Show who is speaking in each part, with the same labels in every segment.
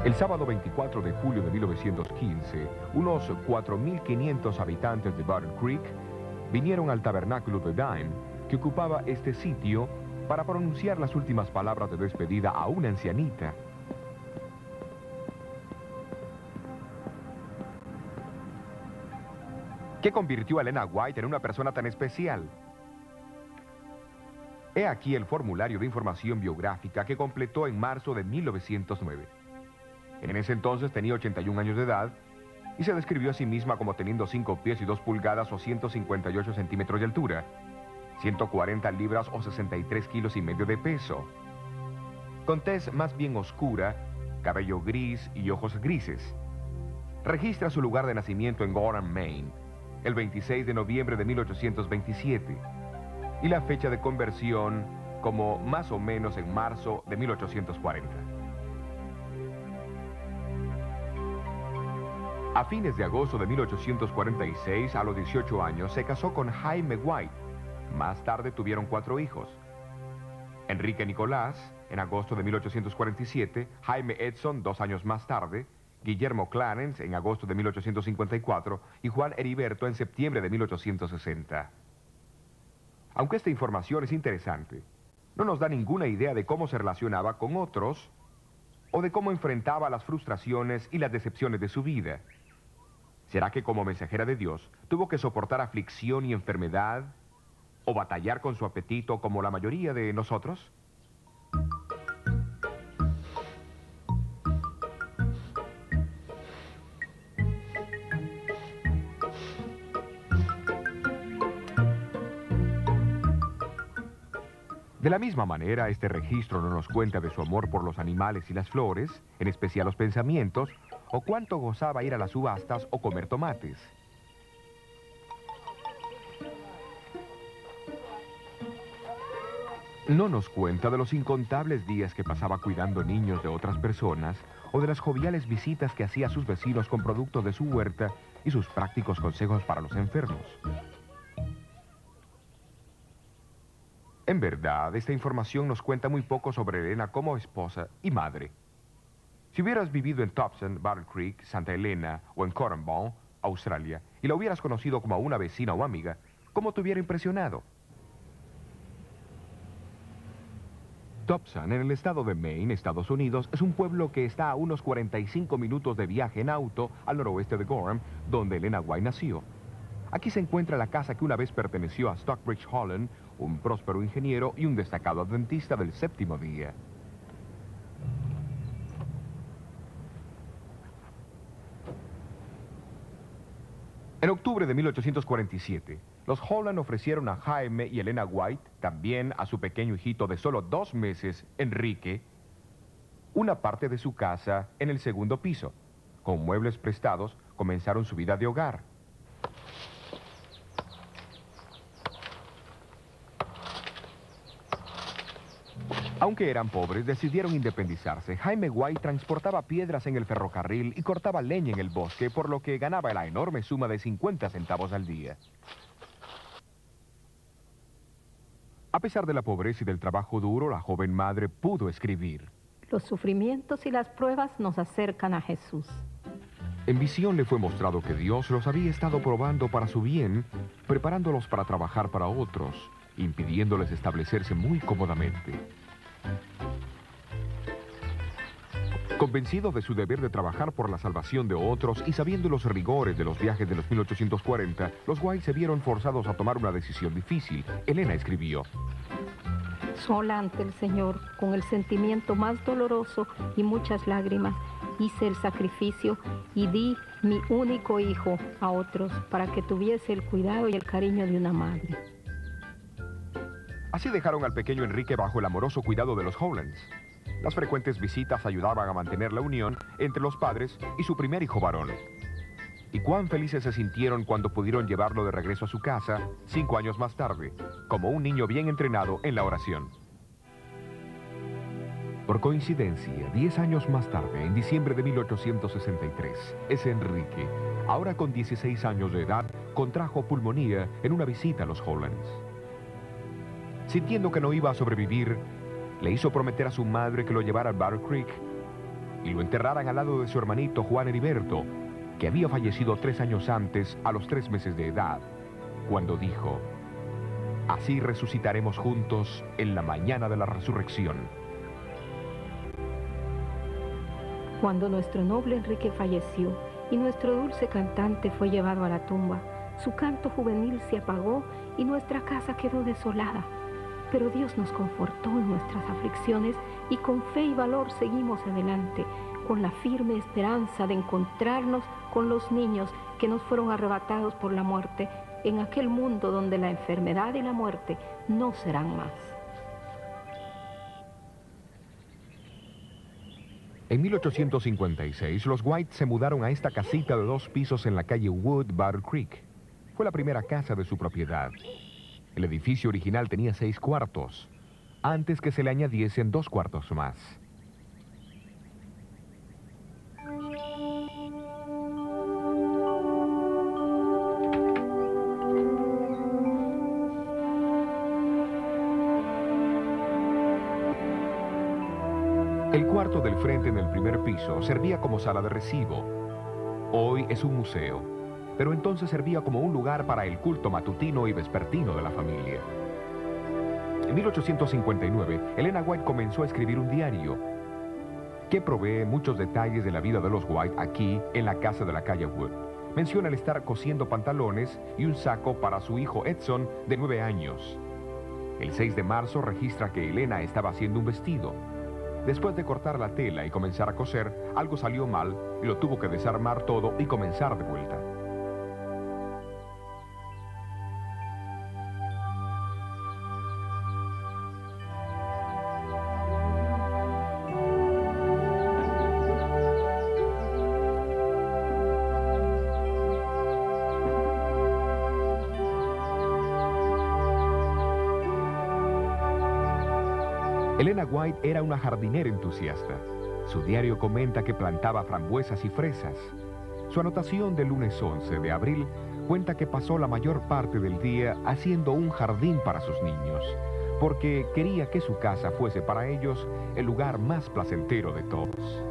Speaker 1: El sábado 24 de julio de 1915, unos 4.500 habitantes de Battle Creek vinieron al tabernáculo de Dime, que ocupaba este sitio, para pronunciar las últimas palabras de despedida a una ancianita. ¿Qué convirtió a Elena White en una persona tan especial? He aquí el formulario de información biográfica que completó en marzo de 1909. En ese entonces tenía 81 años de edad y se describió a sí misma como teniendo 5 pies y 2 pulgadas o 158 centímetros de altura, 140 libras o 63 kilos y medio de peso, con tez más bien oscura, cabello gris y ojos grises. Registra su lugar de nacimiento en Gorham, Maine, el 26 de noviembre de 1827, y la fecha de conversión como más o menos en marzo de 1840. A fines de agosto de 1846, a los 18 años, se casó con Jaime White. Más tarde tuvieron 4 hijos. Enrique Nicolás, en agosto de 1847, Jaime Edson, 2 años más tarde, Guillermo Clarence, en agosto de 1854, y Juan Heriberto, en septiembre de 1860. Aunque esta información es interesante, no nos da ninguna idea de cómo se relacionaba con otros o de cómo enfrentaba las frustraciones y las decepciones de su vida. ¿Será que como mensajera de Dios tuvo que soportar aflicción y enfermedad o batallar con su apetito como la mayoría de nosotros? De la misma manera, este registro no nos cuenta de su amor por los animales y las flores, en especial los pensamientos, o cuánto gozaba ir a las subastas o comer tomates. No nos cuenta de los incontables días que pasaba cuidando niños de otras personas, o de las joviales visitas que hacía a sus vecinos con productos de su huerta y sus prácticos consejos para los enfermos. En verdad, esta información nos cuenta muy poco sobre Elena como esposa y madre. Si hubieras vivido en Thompson, Battle Creek, Santa Elena o en Cornwall, Australia, y la hubieras conocido como una vecina o amiga, ¿cómo te hubiera impresionado? Thompson, en el estado de Maine, Estados Unidos, es un pueblo que está a unos 45 minutos de viaje en auto al noroeste de Gorham, donde Elena White nació. Aquí se encuentra la casa que una vez perteneció a Stockbridge Holland, un próspero ingeniero y un destacado adventista del séptimo día. En octubre de 1847, los Holland ofrecieron a Jaime y Elena White, también a su pequeño hijito de solo 2 meses, Enrique, una parte de su casa en el segundo piso. Con muebles prestados, comenzaron su vida de hogar. Aunque eran pobres, decidieron independizarse. Jaime White transportaba piedras en el ferrocarril y cortaba leña en el bosque, por lo que ganaba la enorme suma de 50 centavos al día. A pesar de la pobreza y del trabajo duro, la joven madre pudo escribir.
Speaker 2: Los sufrimientos y las pruebas nos acercan a Jesús.
Speaker 1: En visión le fue mostrado que Dios los había estado probando para su bien, preparándolos para trabajar para otros, impidiéndoles establecerse muy cómodamente. Convencido de su deber de trabajar por la salvación de otros y sabiendo los rigores de los viajes de los 1840, los White se vieron forzados a tomar una decisión difícil. Elena escribió:
Speaker 2: sola ante el Señor, con el sentimiento más doloroso y muchas lágrimas, hice el sacrificio y di mi único hijo a otros para que tuviese el cuidado y el cariño de una madre.
Speaker 1: Así dejaron al pequeño Enrique bajo el amoroso cuidado de los Hollands. Las frecuentes visitas ayudaban a mantener la unión entre los padres y su primer hijo varón. Y cuán felices se sintieron cuando pudieron llevarlo de regreso a su casa 5 años más tarde, como un niño bien entrenado en la oración. Por coincidencia, 10 años más tarde, en diciembre de 1863, ese Enrique, ahora con 16 años de edad, contrajo pulmonía en una visita a los Hollands. Sintiendo que no iba a sobrevivir, le hizo prometer a su madre que lo llevara a Battle Creek. y lo enterraran al lado de su hermanito Juan Heriberto, que había fallecido 3 años antes, a los 3 meses de edad, cuando dijo: así resucitaremos juntos en la mañana de la resurrección.
Speaker 2: Cuando nuestro noble Enrique falleció y nuestro dulce cantante fue llevado a la tumba, su canto juvenil se apagó y nuestra casa quedó desolada. Pero Dios nos confortó en nuestras aflicciones y con fe y valor seguimos adelante, con la firme esperanza de encontrarnos con los niños que nos fueron arrebatados por la muerte en aquel mundo donde la enfermedad y la muerte no serán más.
Speaker 1: En 1856, los White se mudaron a esta casita de 2 pisos en la calle Wood, Battle Creek. Fue la primera casa de su propiedad. El edificio original tenía 6 cuartos, antes que se le añadiesen 2 cuartos más. El cuarto del frente en el primer piso servía como sala de recibo. Hoy es un museo, pero entonces servía como un lugar para el culto matutino y vespertino de la familia. En 1859, Elena White comenzó a escribir un diario que provee muchos detalles de la vida de los White aquí, en la casa de la calle Wood. Menciona el estar cosiendo pantalones y un saco para su hijo Edson, de 9 años. El 6 de marzo registra que Elena estaba haciendo un vestido. Después de cortar la tela y comenzar a coser, algo salió mal y lo tuvo que desarmar todo y comenzar de vuelta. Elena White era una jardinera entusiasta. Su diario comenta que plantaba frambuesas y fresas. Su anotación del lunes 11 de abril cuenta que pasó la mayor parte del día haciendo un jardín para sus niños, porque quería que su casa fuese para ellos el lugar más placentero de todos.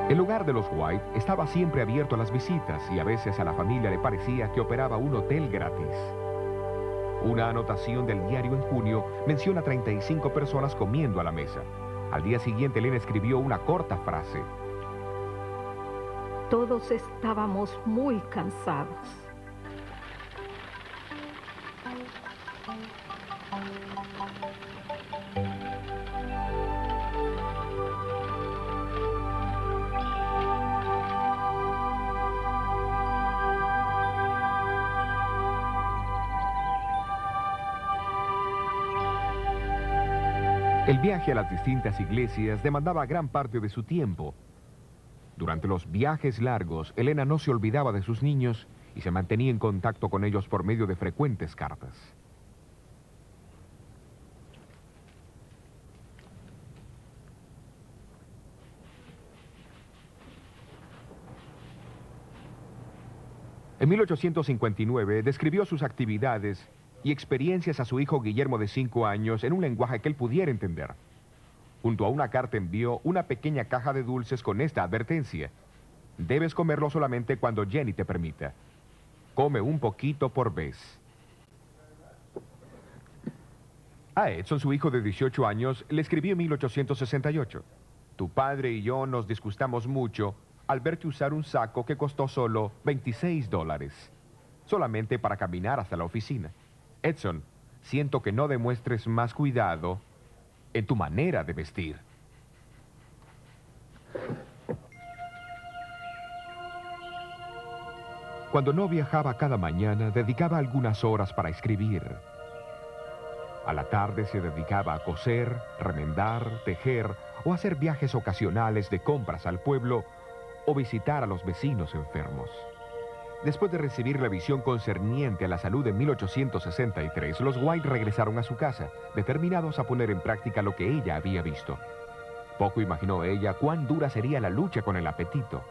Speaker 1: El hogar de los White estaba siempre abierto a las visitas y a veces a la familia le parecía que operaba un hotel gratis. Una anotación del diario en junio menciona 35 personas comiendo a la mesa. Al día siguiente, Elena escribió una corta frase:
Speaker 2: todos estábamos muy cansados.
Speaker 1: El viaje a las distintas iglesias demandaba gran parte de su tiempo. Durante los viajes largos, Elena no se olvidaba de sus niños y se mantenía en contacto con ellos por medio de frecuentes cartas. En 1859 describió sus actividades y experiencias a su hijo Guillermo, de 5 años, en un lenguaje que él pudiera entender. Junto a una carta envió una pequeña caja de dulces con esta advertencia: debes comerlo solamente cuando Jenny te permita. Come un poquito por vez. A Edson, su hijo de 18 años, le escribió en 1868: tu padre y yo nos disgustamos mucho al verte usar un saco que costó solo $26, solamente para caminar hasta la oficina. Edson, siento que no demuestres más cuidado en tu manera de vestir. Cuando no viajaba cada mañana, dedicaba algunas horas para escribir. A la tarde se dedicaba a coser, remendar, tejer o hacer viajes ocasionales de compras al pueblo o visitar a los vecinos enfermos. Después de recibir la visión concerniente a la salud en 1863, los White regresaron a su casa, determinados a poner en práctica lo que ella había visto. Poco imaginó ella cuán dura sería la lucha con el apetito.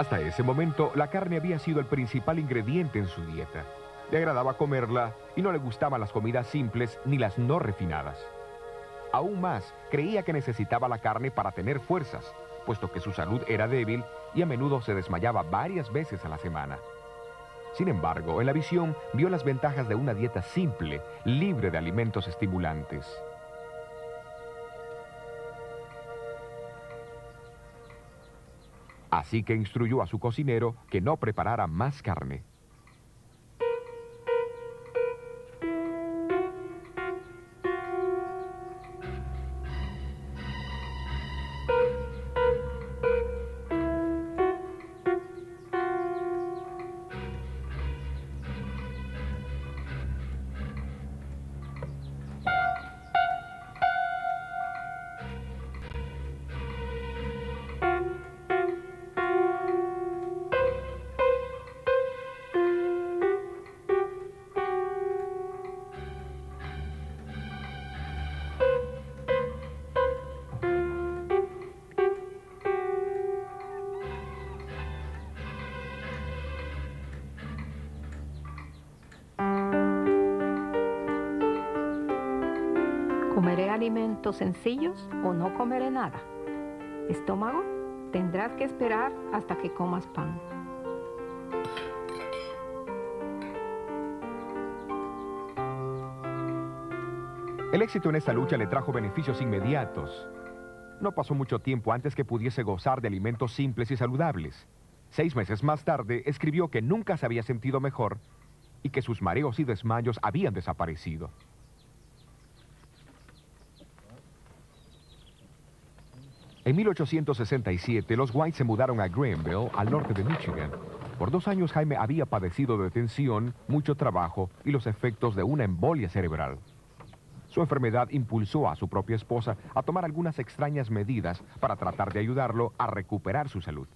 Speaker 1: Hasta ese momento, la carne había sido el principal ingrediente en su dieta. Le agradaba comerla y no le gustaban las comidas simples ni las no refinadas. Aún más, creía que necesitaba la carne para tener fuerzas, puesto que su salud era débil y a menudo se desmayaba varias veces a la semana. Sin embargo, en la visión vio las ventajas de una dieta simple, libre de alimentos estimulantes. Así que instruyó a su cocinero que no preparara más carne.
Speaker 2: ¿Comeré alimentos sencillos o no comeré nada? Estómago, tendrás que esperar hasta que comas pan.
Speaker 1: El éxito en esta lucha le trajo beneficios inmediatos. No pasó mucho tiempo antes que pudiese gozar de alimentos simples y saludables. 6 meses más tarde, escribió que nunca se había sentido mejor y que sus mareos y desmayos habían desaparecido. En 1867, los White se mudaron a Greenville, al norte de Michigan. Por 2 años, Jaime había padecido de tensión, mucho trabajo y los efectos de una embolia cerebral. Su enfermedad impulsó a su propia esposa a tomar algunas extrañas medidas para tratar de ayudarlo a recuperar su salud.